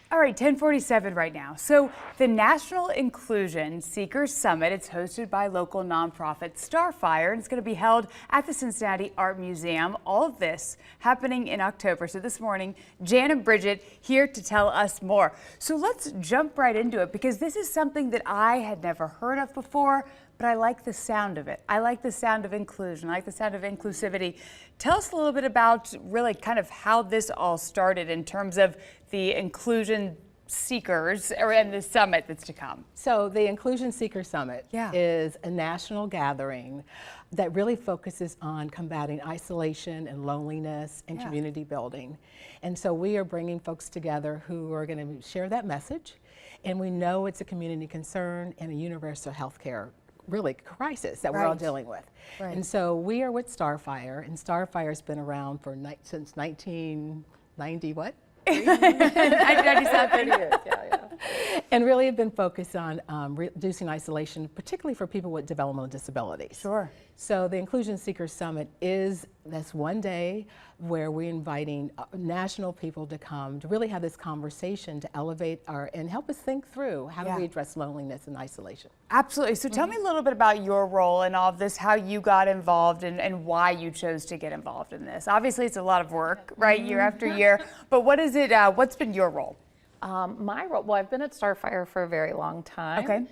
All right, 10:47 right now. So the National Inclusion Seekers Summit, it's hosted by local nonprofit Starfire, and it's going to be held at the Cincinnati Art Museum. All of this happening in October. So this morning, Jan and Bridget here to tell us more. So let's jump right into it, because this is something that I had never heard of before, but I like the sound of it. I like the sound of inclusion. I like the sound of inclusivity. Tell us a little bit about really kind of how this all started in terms of the inclusion seekers and the summit that's to come. So the Inclusion Seeker Summit Yeah. is a national gathering that really focuses on combating isolation and loneliness and community building. And so we are bringing folks together who are going to share that message. And we know it's a community concern and a universal health care really crisis that we're all dealing with. Right. And so we are with Starfire, and Starfire's been around for since 1990 what? 1997. years, and really have been focused on reducing isolation, particularly for people with developmental disabilities. Sure. So the Inclusion Seekers Summit that's one day where we're inviting national people to come to really have this conversation to elevate and help us think through how do we address loneliness and isolation. Absolutely. So tell me a little bit about your role in all of this, how you got involved and why you chose to get involved in this. Obviously, it's a lot of work, right, year after year, but what is it? What's been your role? My role, well, I've been at Starfire for a very long time. Okay.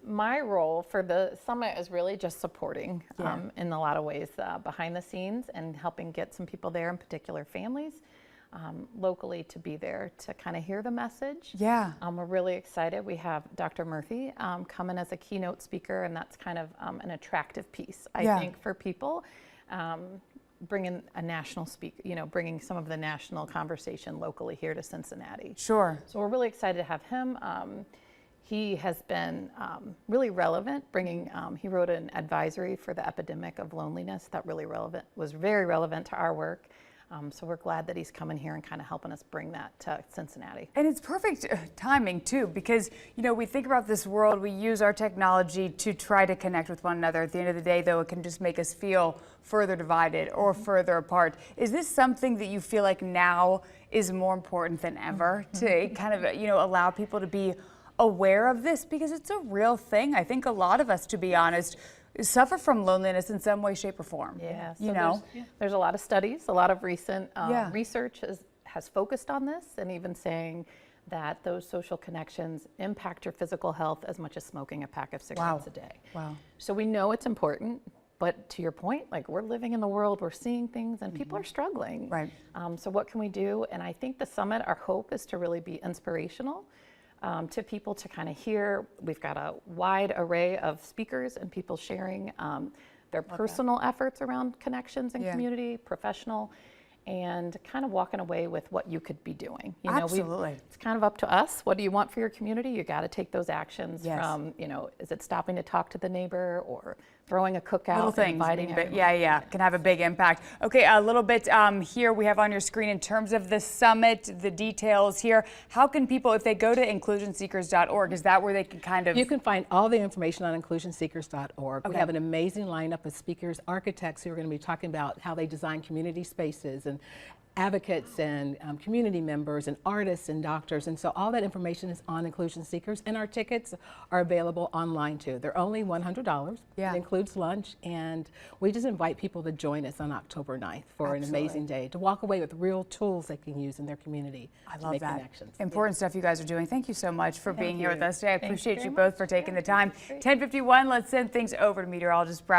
My role for the summit is really just supporting in a lot of ways behind the scenes and helping get some people there, in particular families, locally, to be there to kind of hear the message. Yeah. We're really excited. We have Dr. Murphy coming as a keynote speaker, and that's kind of an attractive piece, I think, for people. Bringing a national bringing some of the national conversation locally here to Cincinnati. Sure. So we're really excited to have him. He has been really relevant, he wrote an advisory for the epidemic of loneliness that was very relevant to our work. So we're glad that he's coming here and kind of helping us bring that to Cincinnati. And it's perfect timing too, because we think about this world, we use our technology to try to connect with one another. At the end of the day, though, it can just make us feel further divided or further apart. Is this something that you feel like now is more important than ever to kind of allow people to be aware of this, because it's a real thing? I think a lot of us, to be honest, suffer from loneliness in some way, shape, or form. Yeah, so there's a lot of studies, a lot of recent research has focused on this, and even saying that those social connections impact your physical health as much as smoking a pack of cigarettes a day. Wow. So we know it's important, but to your point, like, we're living in the world, we're seeing things, and people are struggling. Right. So what can we do? And I think the summit, our hope is to really be inspirational to people to kind of hear. We've got a wide array of speakers and people sharing their personal efforts around connections and community, professional, and kind of walking away with what you could be doing. Absolutely. It's kind of up to us. What do you want for your community? You got to take those actions from, is it stopping to talk to the neighbor or throwing a cookout? Little things, inviting but can have a big impact. Okay, a little bit here we have on your screen in terms of the summit, the details here. How can people, if they go to inclusionseekers.org, is that where they can kind of... You can find all the information on inclusionseekers.org. Okay. We have an amazing lineup of speakers, architects who are going to be talking about how they design community spaces, and advocates and community members and artists and doctors. And so all that information is on Inclusion Seekers, and our tickets are available online too. They're only $100. Yeah. It includes lunch, and we just invite people to join us on October 9th for an amazing day, to walk away with real tools they can use in their community to make connections. Important stuff you guys are doing. Thank you so much for being here with us today. I appreciate you much. both for taking the time. 10:51, let's send things over to meteorologist Brad.